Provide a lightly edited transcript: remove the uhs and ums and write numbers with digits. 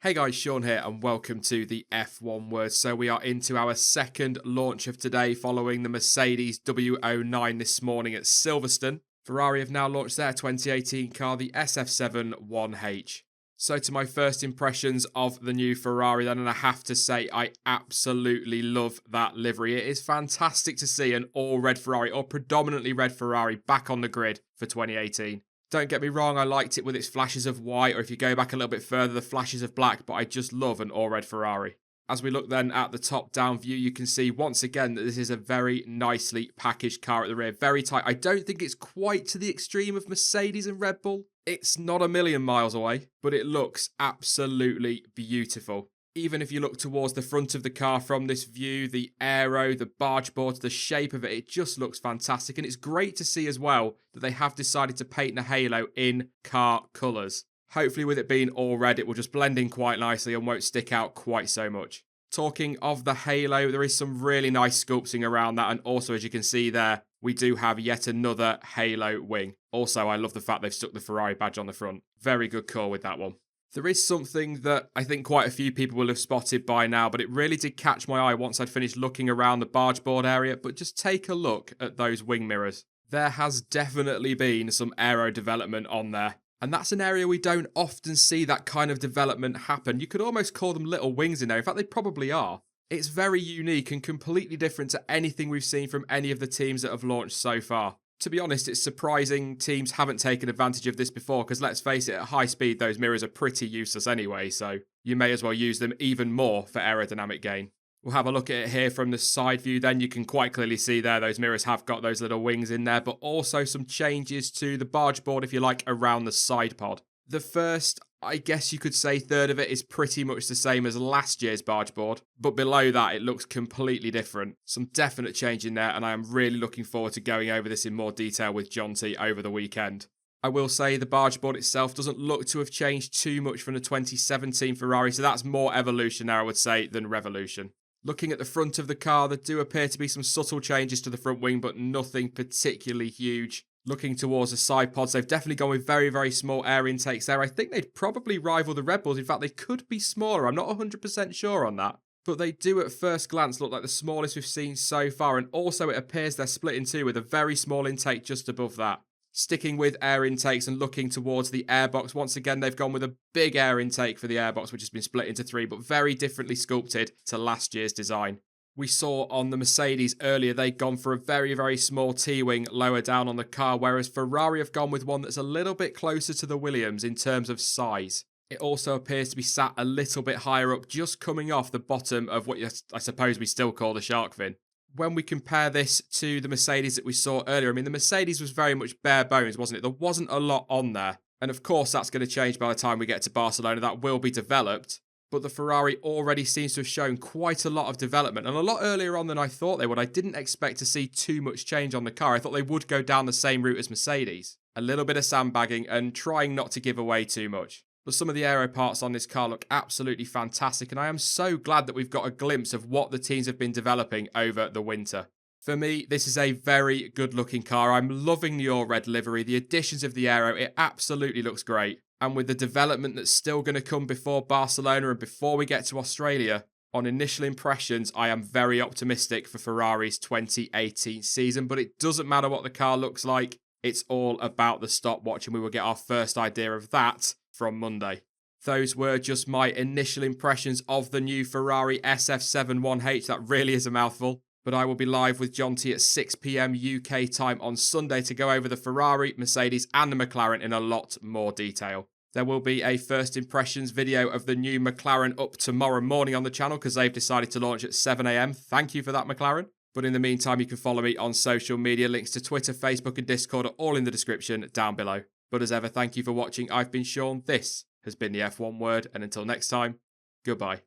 Hey guys, Sean here and welcome to the F1 Word. So we are into our second launch of today following the Mercedes W09 this morning at Silverstone. Ferrari have now launched their 2018 car, the SF7 1H. So to my first impressions of the new Ferrari then, and I have to say I absolutely love that livery. It is fantastic to see an all red Ferrari, or predominantly red Ferrari, back on the grid for 2018. Don't get me wrong, I liked it with its flashes of white, or if you go back a little bit further, the flashes of black, but I just love an all-red Ferrari. As we look then at the top-down view, you can see once again that this is a very nicely packaged car at the rear, very tight. I don't think it's quite to the extreme of Mercedes and Red Bull. It's not a million miles away, but it looks absolutely beautiful. Even if you look towards the front of the car from this view, the aero, the barge board, the shape of it, it just looks fantastic. And it's great to see as well that they have decided to paint the halo in car colours. Hopefully with it being all red, it will just blend in quite nicely and won't stick out quite so much. Talking of the halo, there is some really nice sculpting around that. And also, as you can see there, we do have yet another halo wing. Also, I love the fact they've stuck the Ferrari badge on the front. Very good call with that one. There is something that I think quite a few people will have spotted by now, but it really did catch my eye once I'd finished looking around the barge board area. But just take a look at those wing mirrors. There has definitely been some aero development on there. And that's an area we don't often see that kind of development happen. You could almost call them little wings in there. In fact, they probably are. It's very unique and completely different to anything we've seen from any of the teams that have launched so far. To be honest, it's surprising teams haven't taken advantage of this before, because let's face it, at high speed, those mirrors are pretty useless anyway, so you may as well use them even more for aerodynamic gain. We'll have a look at it here from the side view then. You can quite clearly see there, those mirrors have got those little wings in there, but also some changes to the barge board, if you like, around the side pod. The first, I guess you could say, third of it is pretty much the same as last year's barge board, but below that it looks completely different. Some definite change in there, and I am really looking forward to going over this in more detail with John T over the weekend. I will say the barge board itself doesn't look to have changed too much from the 2017 Ferrari, so that's more evolution there, I would say, than revolution. Looking at the front of the car, there do appear to be some subtle changes to the front wing, but nothing particularly huge. Looking towards the side pods, they've definitely gone with very, very small air intakes there. I think they'd probably rival the Red Bulls. In fact, they could be smaller. I'm not 100% sure on that. But they do at first glance look like the smallest we've seen so far. And also it appears they're split in two with a very small intake just above that. Sticking with air intakes and looking towards the airbox, once again, they've gone with a big air intake for the airbox, which has been split into three, but very differently sculpted to last year's design. We saw on the Mercedes earlier, they'd gone for a very, very small T-wing lower down on the car, whereas Ferrari have gone with one that's a little bit closer to the Williams in terms of size. It also appears to be sat a little bit higher up, just coming off the bottom of what I suppose we still call the shark fin. When we compare this to the Mercedes that we saw earlier, I mean, the Mercedes was very much bare bones, wasn't it? There wasn't a lot on there. And of course, that's going to change by the time we get to Barcelona. That will be developed. But the Ferrari already seems to have shown quite a lot of development, and a lot earlier on than I thought they would. I didn't expect to see too much change on the car. I thought they would go down the same route as Mercedes. A little bit of sandbagging and trying not to give away too much. But some of the aero parts on this car look absolutely fantastic, and I am so glad that we've got a glimpse of what the teams have been developing over the winter. For me, this is a very good looking car. I'm loving the all-red livery, the additions of the aero, it absolutely looks great. And with the development that's still going to come before Barcelona and before we get to Australia, on initial impressions, I am very optimistic for Ferrari's 2018 season. But it doesn't matter what the car looks like. It's all about the stopwatch, and we will get our first idea of that from Monday. Those were just my initial impressions of the new Ferrari SF7 1H. That really is a mouthful. But I will be live with John T at 6 PM UK time on Sunday to go over the Ferrari, Mercedes and the McLaren in a lot more detail. There will be a first impressions video of the new McLaren up tomorrow morning on the channel because they've decided to launch at 7 AM. Thank you for that, McLaren. But in the meantime, you can follow me on social media. Links to Twitter, Facebook and Discord are all in the description down below. But as ever, thank you for watching. I've been Sean. This has been the F1 Word. And until next time, goodbye.